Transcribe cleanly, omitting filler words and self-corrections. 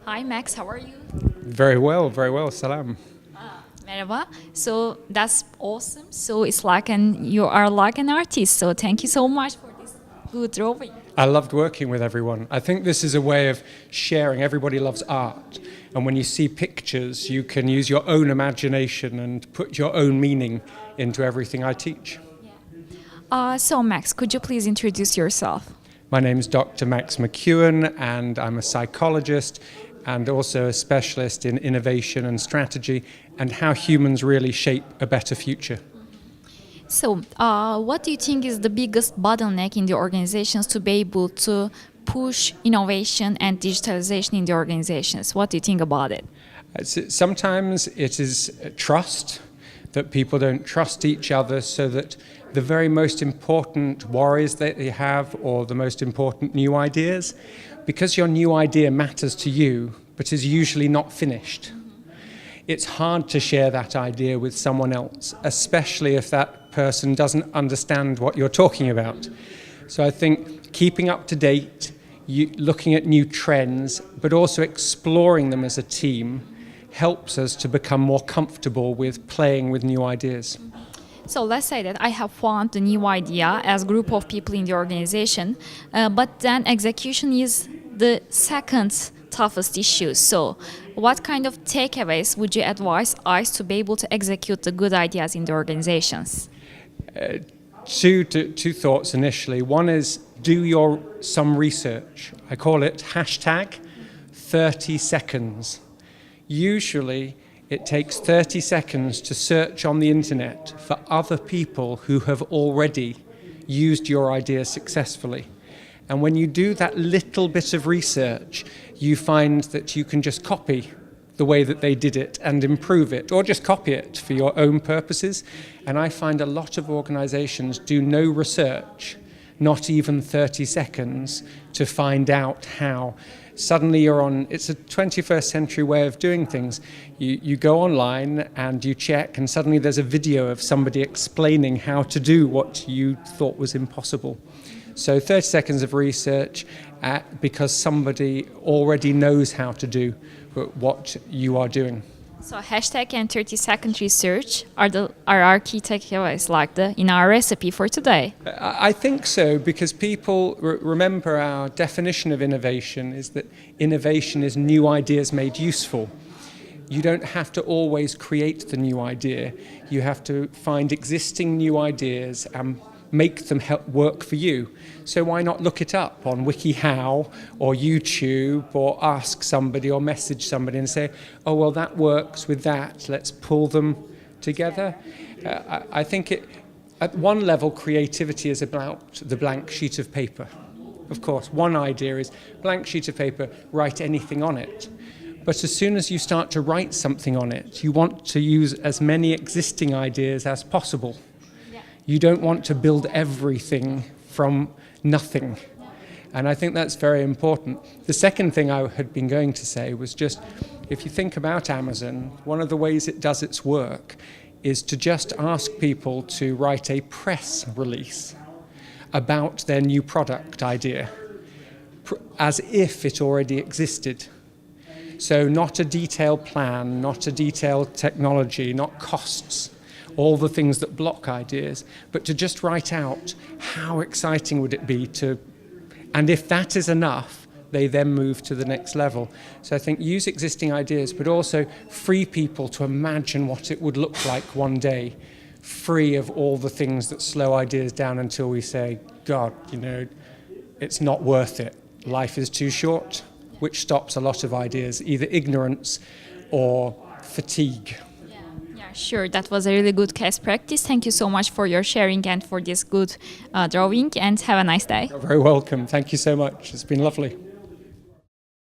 Hi Max, how are you? Very well, very well. Salam. Merhaba. So that's awesome. So it's like you are like an artist. So thank you so much for this good drawing. I loved working with everyone. I think this is a way of sharing. Everybody loves art. And when you see pictures, you can use your own imagination and put your own meaning into everything I teach. So Max, could you please introduce yourself? My name is Dr. Max Mckeown, and I'm a psychologist and also a specialist in innovation and strategy and how humans really shape a better future. So what do you think is the biggest bottleneck in the organizations to be able to push innovation and digitalization in the organizations? What do you think about it? Sometimes it is trust, that people don't trust each other, so that the very most important worries that they have or the most important new ideas, because your new idea matters to you but is usually not finished, it's hard to share that idea with someone else, especially if that person doesn't understand what you're talking about. So I think keeping up to date, looking at new trends, but also exploring them as a team helps us to become more comfortable with playing with new ideas. So let's say that I have found the new idea as a group of people in the organization, but then execution is the second toughest issue. So what kind of takeaways would you advise us to be able to execute the good ideas in the organizations? Two thoughts initially. One is do some research. I call it hashtag 30 seconds. Usually it takes 30 seconds to search on the internet for other people who have already used your idea successfully. And when you do that little bit of research, you find that you can just copy the way that they did it and improve it, or just copy it for your own purposes. And I find a lot of organizations do no research, not even 30 seconds, to find out how. Suddenly it's a 21st century way of doing things. You go online and you check, and suddenly there's a video of somebody explaining how to do what you thought was impossible. So 30 seconds of research because somebody already knows how to do what you are doing. So hashtag and 30-second research are our key takeaways, like in our recipe for today. I think so, because people remember our definition of innovation is that innovation is new ideas made useful. You don't have to always create the new idea. You have to find existing new ideas and make them help work for you. So why not look it up on WikiHow or YouTube, or ask somebody or message somebody and say, oh, well, that works with that, let's pull them together. I think at one level, creativity is about the blank sheet of paper. Of course, one idea is blank sheet of paper, write anything on it. But as soon as you start to write something on it, you want to use as many existing ideas as possible. You don't want to build everything from nothing. And I think that's very important. The second thing I had been going to say was just, if you think about Amazon, one of the ways it does its work is to just ask people to write a press release about their new product idea, as if it already existed. So not a detailed plan, not a detailed technology, not costs, all the things that block ideas, but to just write out how exciting would it be to, and if that is enough, they then move to the next level. So I think use existing ideas, but also free people to imagine what it would look like one day, free of all the things that slow ideas down until we say, God, it's not worth it. Life is too short, which stops a lot of ideas, either ignorance or fatigue. Sure, that was a really good case practice. Thank you so much for your sharing and for this good drawing, and have a nice day. You're very welcome. Thank you so much. It's been lovely.